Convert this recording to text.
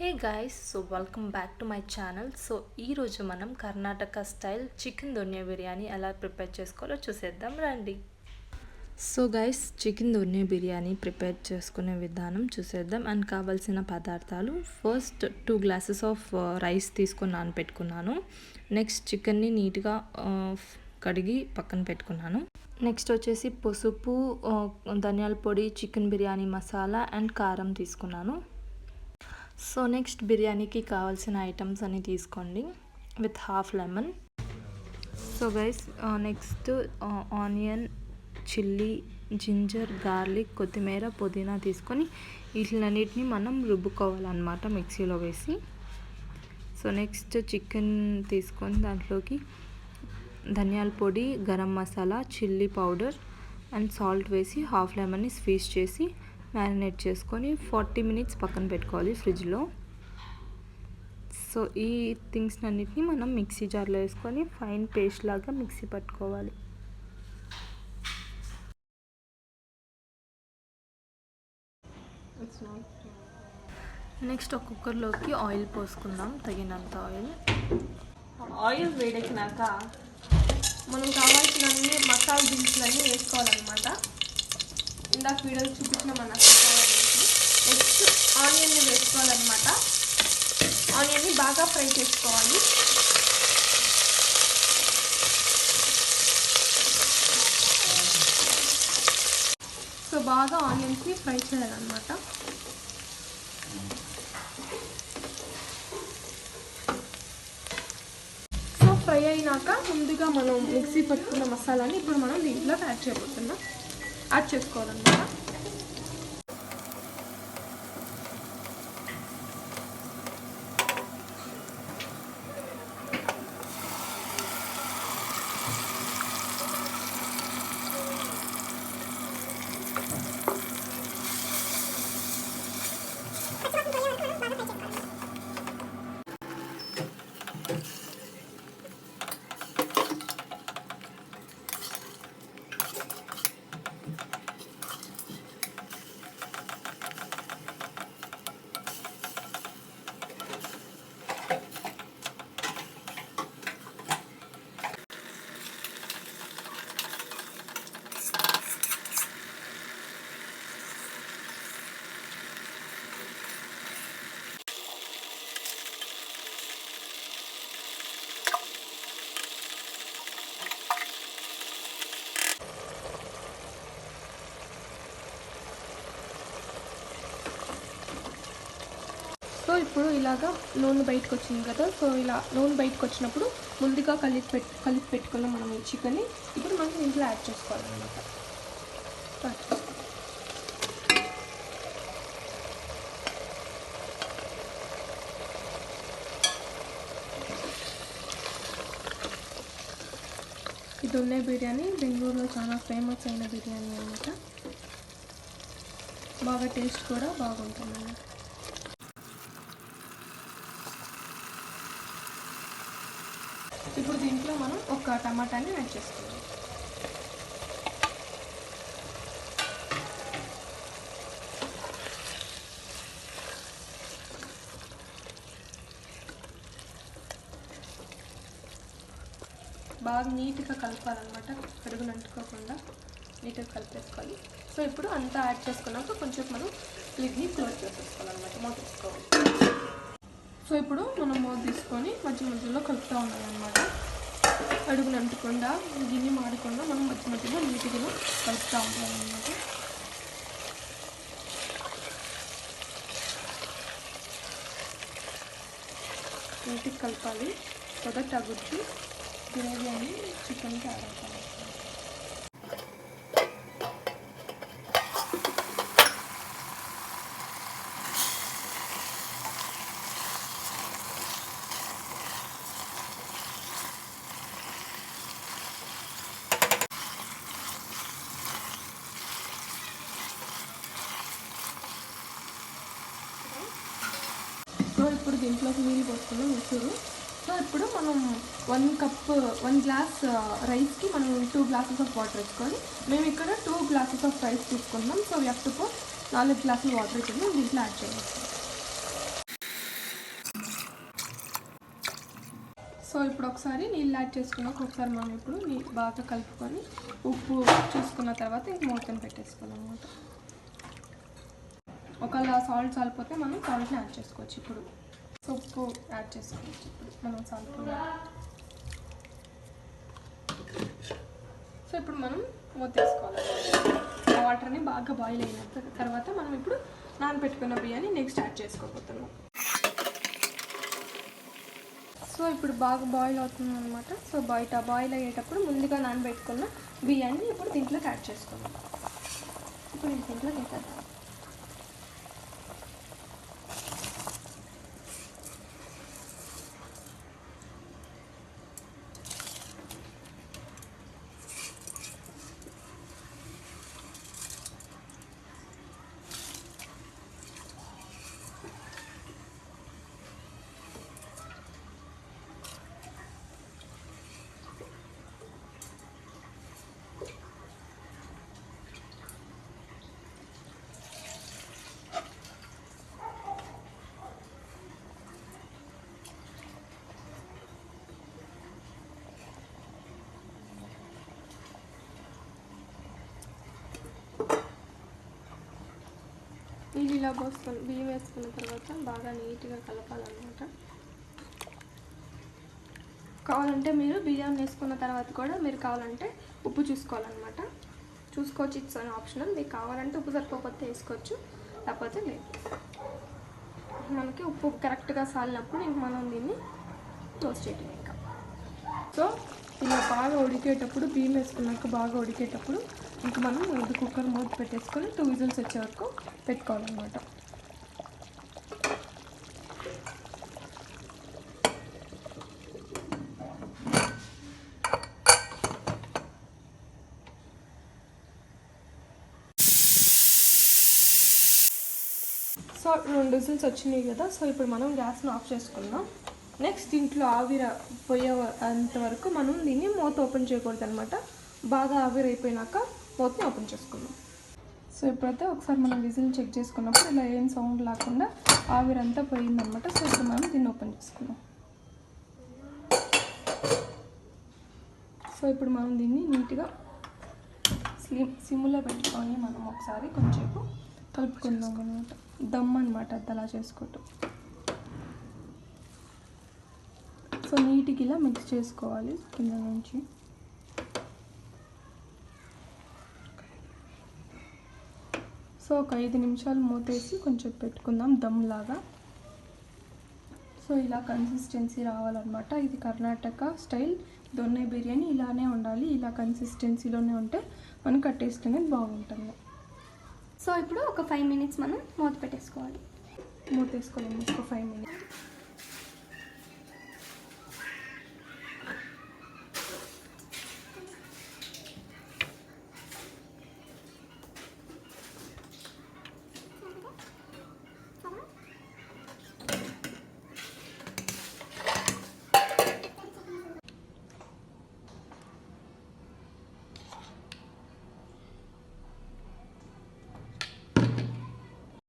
Hey guys, so welcome back to my channel. So ఈరోజు మనం Karnataka style chicken donne biryani ఎలా prepare చేసుకోవాలో చూసేద్దాం రండి. So guys, chicken donne biryani prepare చేసుకునే విధానం చూసేద్దాం. అండ్ కావాల్సిన పదార్థాలు: ఫస్ట్ 2 గ్లాసెస్ ఆఫ్ రైస్ తీసుకొని నానబెట్టుకున్నాను. నెక్స్ట్ చికెన్ని నీట్గా కడిగి పక్కన పెట్టుకున్నాను. నెక్స్ట్ వచ్చేసి పసుపు, ధనియాల పొడి, చికెన్ బిర్యానీ మసాలా అండ్ కారం తీసుకున్నాను. సో నెక్స్ట్ బిర్యానీకి కావాల్సిన ఐటమ్స్ అన్నీ తీసుకోండి with half lemon. So guys, next onion, chilli, ginger, garlic, కొత్తిమీర, పుదీనా తీసుకొని వీటిలన్నిటిని మనం రుబ్బుకోవాలన్నమాట మిక్సీలో వేసి. సో నెక్స్ట్ చికెన్ తీసుకొని దాంట్లోకి ధనియాల పొడి, garam masala, chilli powder and salt వేసి హాఫ్ లెమన్ని స్క్వీజ్ చేసి మ్యారినేట్ చేసుకొని 40 minutes పక్కన పెట్టుకోవాలి ఫ్రిడ్జ్లో. సో ఈ థింగ్స్ అన్నిటిని మనం మిక్సీ జార్లో వేసుకొని ఫైన్ పేస్ట్ లాగా మిక్సీ పట్టుకోవాలి. నెక్స్ట్ ఒక కుక్కర్లోకి ఆయిల్ పోసుకుందాం, తగినంత ఆయిల్ వేడెక్కినాక మనం కావాల్సిన అన్ని మసాలా దినుసులన్నీ వేసుకోవాలన్నమాట. ఇందాక వీడియోలో చూపించిన మన మసాలా దినుసులు. నెక్స్ట్ ఆనియన్ని వేసుకోవాలన్నమాట. ఆనియన్ని బాగా ఫ్రై చేసుకోవాలి. సో బాగా ఆనియన్స్ని ఫ్రై చేయాలన్నమాట. సో ఫ్రై అయినాక ముందుగా మనం మిక్సీ పట్టుకున్న మసాలాని ఇప్పుడు మనం దీంట్లో యాడ్ చేసుకోవాలన్నమాట. సో ఇప్పుడు ఇలాగా నూనె బయటకు వచ్చింది కదా. సో ఇలా నూనె బయటకు వచ్చినప్పుడు ముందుగా కలిపి పెట్టుకున్న మనం ఈ చికెన్ని ఇప్పుడు మనం దీంట్లో యాడ్ చేసుకోవాలన్నమాట. ఈ దొన్నె బిర్యానీ బెంగళూరులో చాలా ఫేమస్ అయిన బిర్యానీ అన్నమాట. బాగా టేస్ట్ కూడా బాగుంటుంది అన్నమాట. ఇప్పుడు దీంట్లో మనం ఒక టమాటాని యాడ్ చేసుకోవాలి. బాగా నీట్గా కలపాలన్నమాట, అడుగున అంటుకోకుండా నీట్గా కలిపేసుకోవాలి. సో ఇప్పుడు అంతా యాడ్ చేసుకున్నాక కొంచెం మనం లిడ్ని క్లోజ్ చేసేసుకోవాలన్నమాట, మూత తీసుకోవాలి. సో ఇప్పుడు మనం మూత తీసుకొని మధ్యలో కలుపుతూ ఉండాలన్నమాట. అడుగున అంటకుండా గిన్నె మాడకుండా మనం మధ్యలో నీట్గా కలుపుతూ ఉండాలన్నమాట. నీట్గా కలపాలి సో దట్ ఆ గుడ్డు గ్రేవీ అని చికెన్కి యాడ్ అవుతాం. సో ఇప్పుడు దీంట్లోకి నీళ్ళు పోసుకున్నాం ఉసురు. సో ఇప్పుడు మనం 1 గ్లాస్ రైస్కి మనం 2 glasses ఆఫ్ వాటర్ వేసుకొని, మేము ఇక్కడ 2 glasses ఆఫ్ రైస్ తీసుకున్నాం. So we have to put 4 గ్లాసులు వాటర్ ఇక్కడ దీంట్లో యాడ్ చేయాలి. సో ఇప్పుడు ఒకసారి నీళ్ళు యాడ్ చేసుకున్నాక ఒకసారి మనం ఇప్పుడు బాగా కలుపుకొని ఉప్పు చూసుకున్న తర్వాత ఇంక మూతను పెట్టేసుకోవాలి అనమాట. ఒకవేళ సాల్ట్ చాలిపోతే మనం సాల్ట్ని యాడ్ చేసుకోవచ్చు. ఇప్పుడు సో ఉప్పు యాడ్ చేసుకోవచ్చు. ఇప్పుడు మనం సాల్ట్ సో ఇప్పుడు మనం మూత వేసుకోవాలి. ఆ వాటర్ని బాగా బాయిల్ అయిన తర్వాత మనం ఇప్పుడు నానబెట్టుకున్న బియ్యాన్ని నెక్స్ట్ యాడ్ చేసుకోబోతున్నాం. సో ఇప్పుడు బాగా బాయిల్ అవుతుంది అనమాట. సో బయట బాయిల్ అయ్యేటప్పుడు ముందుగా నానబెట్టుకున్న బియ్యాన్ని ఇప్పుడు దీంట్లోకి యాడ్ చేసుకున్నాం. ఇప్పుడు దీంట్లోకి వేసేద్దాం. నీళ్ళు ఇలా పోసుకొని బియ్యం వేసుకున్న తర్వాత బాగా నీట్గా కలపాలన్నమాట. కావాలంటే మీరు బియ్యాన్ని వేసుకున్న తర్వాత కూడా మీరు కావాలంటే ఉప్పు చూసుకోవాలన్నమాట. చూసుకోవచ్చు, ఇట్స్ అన్ ఆప్షనల్. మీకు కావాలంటే ఉప్పు సరిపోతే వేసుకోవచ్చు, లేకపోతే లేదు. మనకి ఉప్పు కరెక్ట్గా సాలినప్పుడు ఇంక మనం దీన్ని క్లోజ్ చేయటం. ఇంకా సో ఇలా బాగా ఉడికేటప్పుడు బియ్యం వేసుకున్నాక బాగా ఉడికేటప్పుడు ఇంక మనం కుక్కర్ మూత పెట్టేసుకొని 2 విజిల్స్ వచ్చే వరకు పెట్టుకోవాలన్నమాట. సో 2 విజిల్స్ వచ్చినాయి కదా. సో ఇప్పుడు మనం గ్యాస్ను ఆఫ్ చేసుకుందాం. నెక్స్ట్ దీంట్లో ఆవిరి పోయేంత మనం దీన్ని మూత ఓపెన్ చేయకూడదు అనమాట. బాగా ఆవిరి అయిపోయినాక మూతని ఓపెన్ చేసుకుందాం. సో ఇప్పుడైతే ఒకసారి మనం విజిల్ చెక్ చేసుకున్నప్పుడు ఇలా ఏం సౌండ్ లేకుండా ఆవిరి అంతా పోయిందనమాట. సో ఇప్పుడు మనం దీన్ని ఓపెన్ చేసుకుందాం. సో ఇప్పుడు మనం దీన్ని నీట్గా సిమ్లో పెట్టుకొని మనం ఒకసారి కొంచెంసేపు కలుపుకుందాం అనమాట. దమ్ అనమాట, అది అలా చేసుకోవటం. సో నీట్గా ఇలా మిక్స్ చేసుకోవాలి కింద నుంచి. సో ఒక 5 నిమిషాలు మూతేసి కొంచెం పెట్టుకుందాం దమ్ లాగా. సో ఇలా కన్సిస్టెన్సీ రావాలన్నమాట. ఇది కర్ణాటక స్టైల్ దొన్నె బిర్యానీ ఇలానే ఉండాలి. ఇలా కన్సిస్టెన్సీలోనే ఉంటే మనకు ఆ టేస్ట్ అనేది బాగుంటుంది. సో ఇప్పుడు ఒక 5 మినిట్స్ మనం మూత పెట్టేసుకోవాలి. మూత వేసుకోవాలి ఒక 5 మినిట్స్.